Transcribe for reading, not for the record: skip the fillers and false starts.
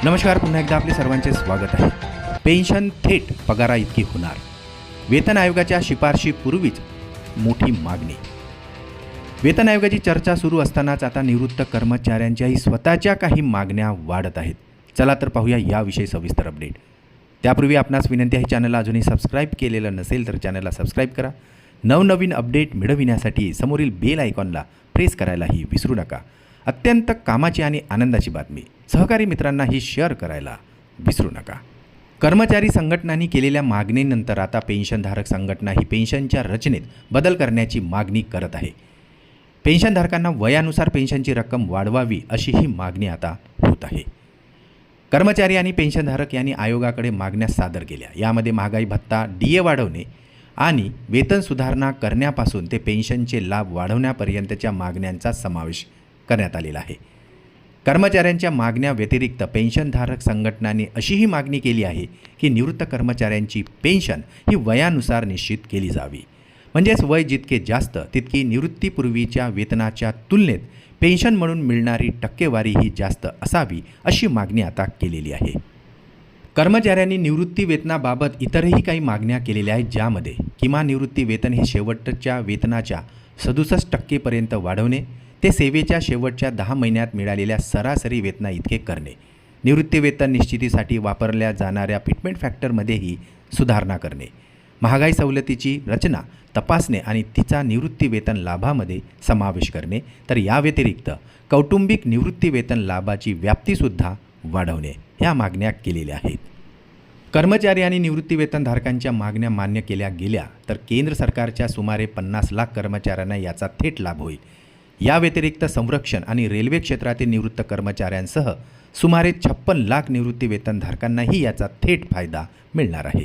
नमस्कार, पुन्हा एकदा आपले सर्वांचे स्वागत आहे. पेन्शन थेट पगारा इतकी होणार. वेतन आयोगाच्या शिफारशीपूर्वीच मोठी मागणी. वेतन आयोगाची चर्चा सुरू असतानाच आता निवृत्त कर्मचाऱ्यांच्याही स्वतःच्या काही मागण्या वाढत आहेत. चला तर पाहूया याविषयी सविस्तर अपडेट. त्यापूर्वी आपणास विनंती आहे, चॅनलला अजूनही सबस्क्राईब केलेलं नसेल तर चॅनलला सबस्क्राईब करा. नवनवीन अपडेट मिळविण्यासाठी समोरील बेल आयकॉनला प्रेस करायलाही विसरू नका. अत्यंत कामाची आणि आनंदाची बातमी. सहकारी मित्रांनाही शेअर करायला विसरू नका. कर्मचारी संघटनांनी केलेल्या मागणीनंतर आता पेन्शनधारक संघटना ही पेन्शनच्या रचनेत बदल करण्याची मागणी करत आहे. पेन्शनधारकांना वयानुसार पेन्शनची रक्कम वाढवावी अशी ही मागणी आता होत आहे. कर्मचारी आणि पेन्शनधारक यांनी आयोगाकडे मागण्या सादर केल्या. यामध्ये महागाई भत्ता, DA वाढवणे आणि वेतन सुधारणा करण्यापासून ते पेन्शनचे लाभ वाढवण्यापर्यंतच्या मागण्यांचा समावेश करण्यात आलेला आहे. कर्मचाऱ्यांच्या मागण्या व्यतिरिक्त पेन्शनधारक संघटनांनी अशीही मागणी केली आहे की निवृत्त कर्मचाऱ्यांची पेन्शन ही वयानुसार निश्चित केली जावी. म्हणजेच वय जितके जास्त तितकी निवृत्तीपूर्वीच्या वेतनाच्या तुलनेत पेन्शन म्हणून मिळणारी टक्केवारी ही जास्त असावी अशी मागणी आता केलेली आहे. कर्मचाऱ्यांनी निवृत्ती वेतनाबाबत इतरही काही मागण्या केलेल्या आहेत, ज्यामध्ये किमान निवृत्ती वेतन हे शेवटच्या वेतनाच्या 67% वाढवणे, ते सेवेच्या शेवटच्या 10 महिन्यात मिळालेल्या सरासरी वेतना इतके करणे, निवृत्ती वेतन निश्चितीसाठी वापरल्या जाणाऱ्या फिटमेंट फॅक्टरमध्येही सुधारणा करणे, महागाई सवलतीची रचना तपासणे आणि तिचा निवृत्ती वेतन लाभामध्ये समावेश करणे, तर या व्यतिरिक्त कौटुंबिक निवृत्ती वेतन लाभाची व्याप्तीसुद्धा वाढवणे ह्या मागण्या केलेल्या आहेत. कर्मचारी आणि निवृत्ती वेतनधारकांच्या मागण्या मान्य केल्या गेल्या तर केंद्र सरकारच्या सुमारे 50 लाख कर्मचाऱ्यांना याचा थेट लाभ होईल. या व्यतिरिक्त संरक्षण आणि रेल्वे क्षेत्रातील निवृत्त कर्मचाऱ्यांसह सुमारे 56 लाख निवृत्ती वेतनधारकांनाही याचा थेट फायदा मिळणार आहे.